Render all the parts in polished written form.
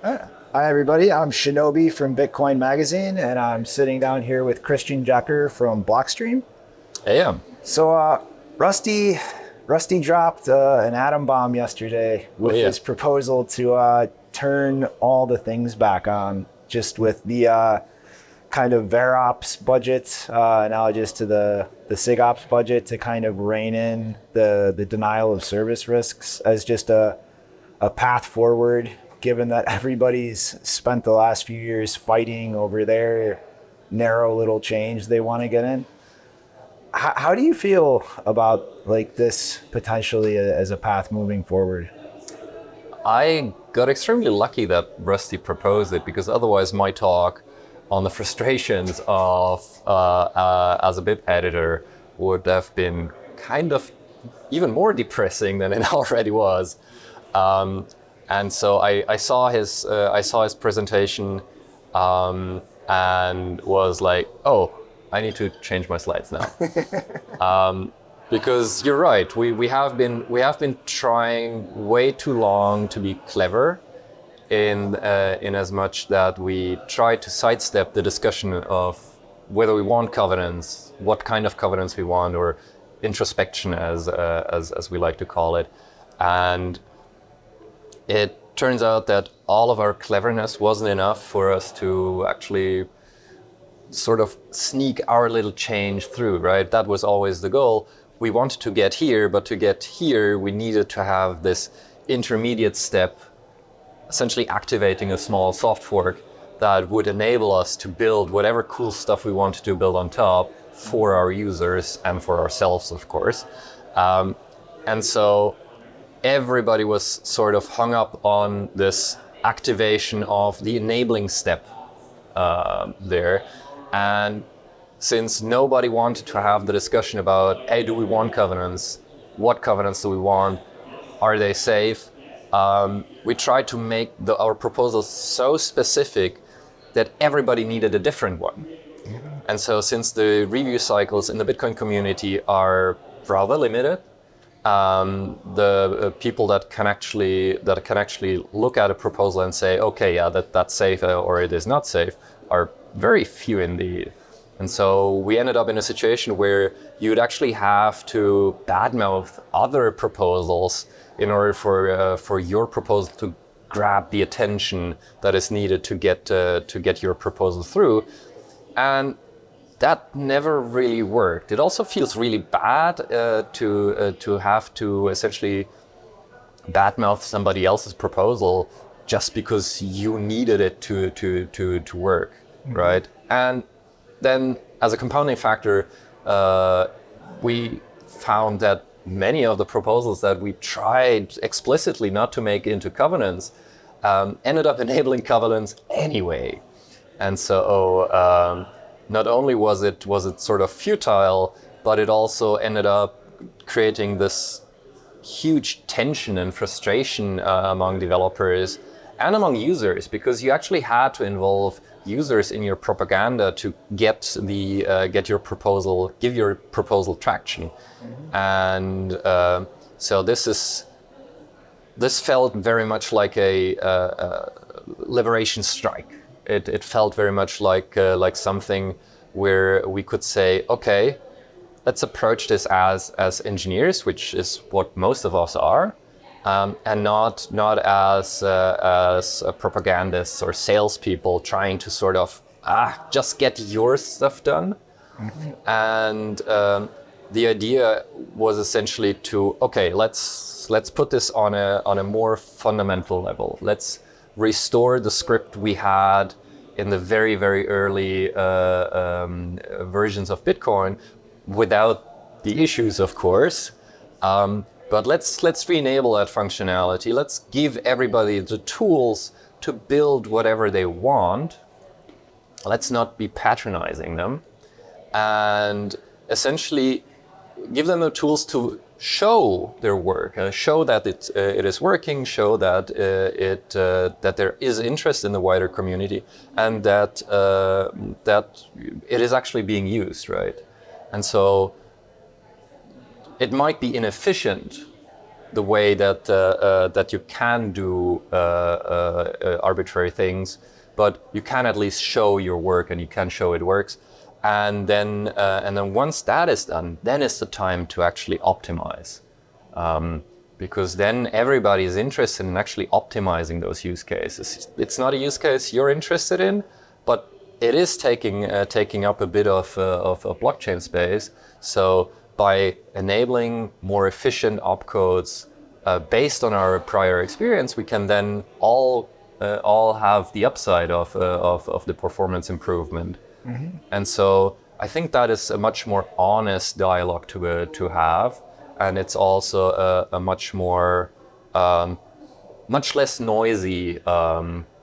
Hi, everybody. I'm Shinobi from Bitcoin Magazine, and I'm sitting down here with Christian Jecker from Blockstream. Yeah. So, Rusty dropped an atom bomb yesterday Oh with yeah. his proposal to turn all the things back on, just with the kind of VerOps budget, analogous to the SigOps budget, to kind of rein in the denial of service risks as just a path forward, given that everybody's spent the last few years fighting over their narrow little change they want to get in. How do you feel about like this potentially as a path moving forward? I got extremely lucky that Rusty proposed it because otherwise my talk on the frustrations of as a BIP editor would have been kind of even more depressing than it already was. Um, and so I saw his presentation and was like, oh, I need to change my slides now. Because you're right, we have been trying way too long to be clever in as much that we try to sidestep the discussion of whether we want covenants, what kind of covenants we want, or introspection as we like to call it. And it turns out that all of our cleverness wasn't enough for us to actually sort of sneak our little change through, right? That was always the goal. We wanted to get here, but to get here, we needed to have this intermediate step, essentially activating a small soft fork that would enable us to build whatever cool stuff we wanted to build on top for our users and for ourselves, of course. And so everybody was sort of hung up on this activation of the enabling step there. And since nobody wanted to have the discussion about, hey, do we want covenants? What covenants do we want? Are they safe? We tried to make our proposals so specific that everybody needed a different one. And so since the review cycles in the Bitcoin community are rather limited, the people that can actually look at a proposal and say, okay, yeah, that's safe or it is not safe, are very few indeed. And so we ended up in a situation where you would actually have to badmouth other proposals in order for your proposal to grab the attention that is needed to get your proposal through. And that never really worked. It also feels really bad to have to essentially badmouth somebody else's proposal just because you needed it to work, right? And then, as a compounding factor, we found that many of the proposals that we tried explicitly not to make into covenants ended up enabling covenants anyway. And so not only was it sort of futile, but it also ended up creating this huge tension and frustration among developers and among users, because you actually had to involve users in your propaganda to get your proposal, give your proposal traction. And so this felt very much like a liberation strike. It felt very much like something where we could say, okay, let's approach this as engineers, which is what most of us are, and not as propagandists or salespeople trying to sort of just get your stuff done. And the idea was essentially to, okay, let's put this on a more fundamental level. Let's restore the script we had in the very, very early versions of Bitcoin, without the issues, of course. But let's re-enable that functionality. Let's give everybody the tools to build whatever they want. Let's not be patronizing them, and essentially give them the tools to show their work, show that it is working, show that that there is interest in the wider community, and that it is actually being used, right? And so it might be inefficient the way that that you can do arbitrary things, but you can at least show your work and you can show it works. And then once that is done, then is the time to actually optimize. Because then everybody is interested in actually optimizing those use cases. It's not a use case you're interested in, but it is taking up a bit of blockchain space. So by enabling more efficient opcodes based on our prior experience, we can then all have the upside of the performance improvement. And so I think that is a much more honest dialogue to have, and it's also a much more much less noisy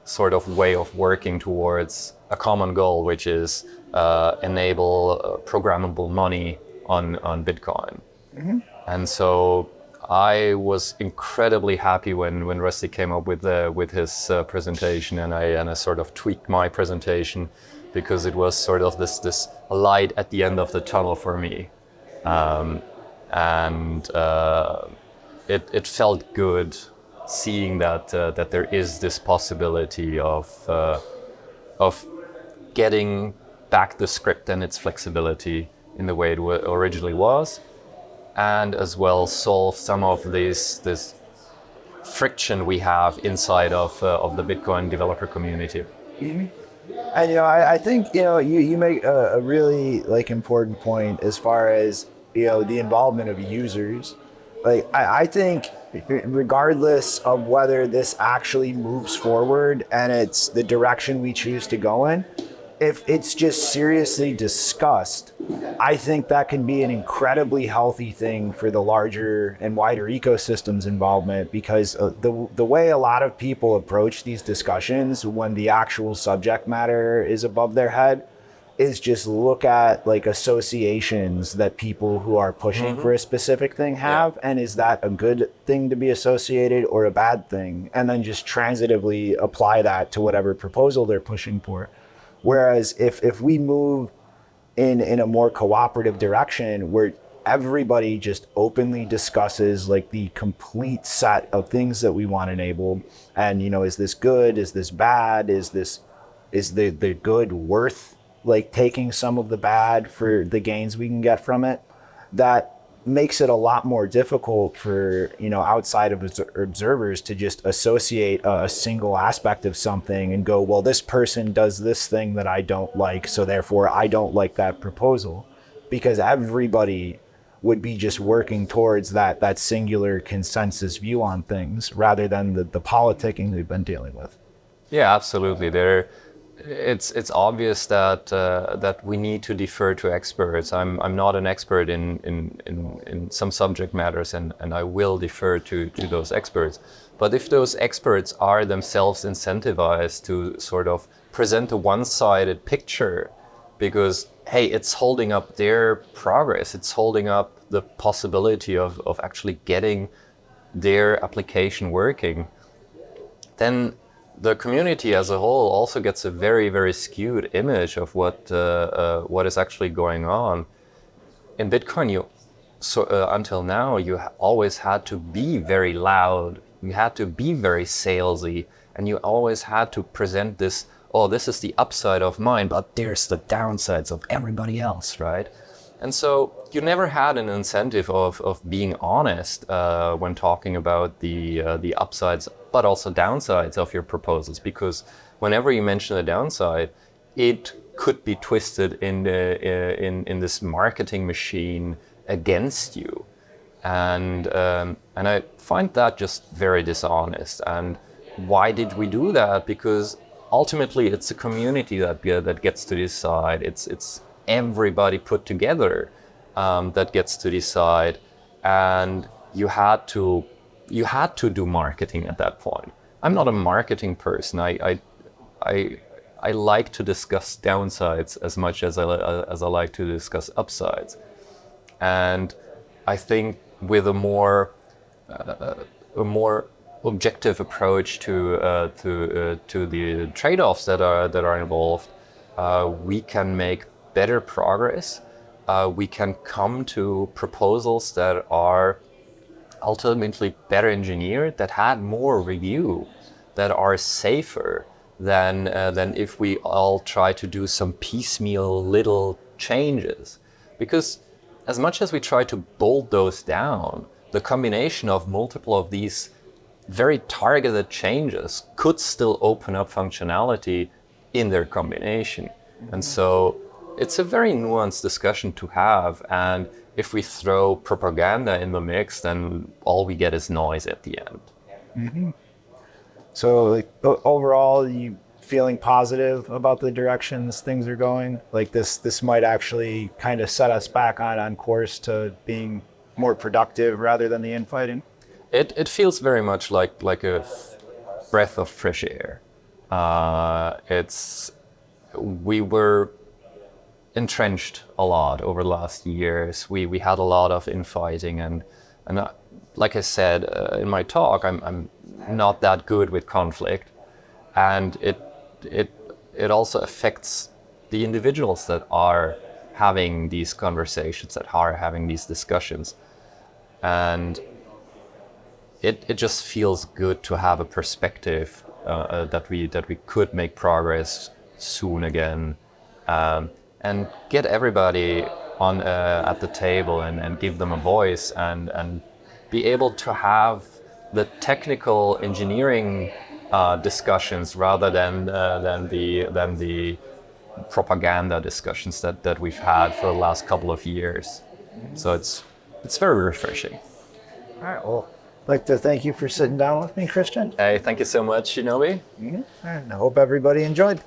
sort of way of working towards a common goal, which is enable programmable money on Bitcoin. And so I was incredibly happy when Rusty came up with his presentation, and I sort of tweaked my presentation because it was sort of this light at the end of the tunnel for me, and it felt good seeing that there is this possibility of getting back the script and its flexibility in the way it originally was, and as well solve some of this friction we have inside of the Bitcoin developer community. And I think you make a really like important point as far as the involvement of users. Like I think regardless of whether this actually moves forward and it's the direction we choose to go in, if it's just seriously discussed, I think that can be an incredibly healthy thing for the larger and wider ecosystem's involvement, because the way a lot of people approach these discussions when the actual subject matter is above their head is just look at like associations that people who are pushing for a specific thing have, and is that a good thing to be associated or a bad thing, and then just transitively apply that to whatever proposal they're pushing for. Whereas if we move in a more cooperative direction where everybody just openly discusses like the complete set of things that we want enabled, and is this good, is this bad, is the good worth like taking some of the bad for the gains we can get from it, that makes it a lot more difficult for outside of observers to just associate a single aspect of something and go, well, this person does this thing that I don't like, so therefore I don't like that proposal, because everybody would be just working towards that singular consensus view on things rather than the politicking we've been dealing with. Yeah, absolutely. It's obvious that we need to defer to experts. I'm not an expert in some subject matters, and I will defer to those experts. But if those experts are themselves incentivized to sort of present a one-sided picture, because hey, it's holding up their progress, it's holding up the possibility of actually getting their application working, then the community as a whole also gets a very, very skewed image of what is actually going on. In Bitcoin, until now, you always had to be very loud, you had to be very salesy, and you always had to present this, oh, this is the upside of mine, but there's the downsides of everybody else, right? And so you never had an incentive of being honest when talking about the upsides, but also downsides of your proposals, because whenever you mention a downside, it could be twisted in this marketing machine against you, and I find that just very dishonest. And why did we do that? Because ultimately, it's a community that gets to decide. It's everybody put together that gets to decide, and you had to do marketing at that point. I'm not a marketing person. I like to discuss downsides as much as I like to discuss upsides, and I think with a more objective approach to the trade-offs that are involved, we can make better progress. We can come to proposals that are ultimately better engineered, that had more review, that are safer than if we all try to do some piecemeal little changes. Because as much as we try to bolt those down, the combination of multiple of these very targeted changes could still open up functionality in their combination. And so it's a very nuanced discussion to have. And if we throw propaganda in the mix, then all we get is noise at the end. So like overall, you feeling positive about the directions things are going? Like this might actually kind of set us back on course to being more productive rather than the infighting? It feels very much like a breath of fresh air. We were entrenched a lot over the last years. We had a lot of infighting, and like I said in my talk, I'm not that good with conflict, and it also affects the individuals that are having these conversations, that are having these discussions, and it just feels good to have a perspective that we could make progress soon again, and get everybody on at the table and give them a voice and be able to have the technical engineering discussions rather than the propaganda discussions that we've had for the last couple of years. So it's very refreshing. All right. Well, I'd like to thank you for sitting down with me, Christian. Hey, thank you so much, Shinobi. And I hope everybody enjoyed.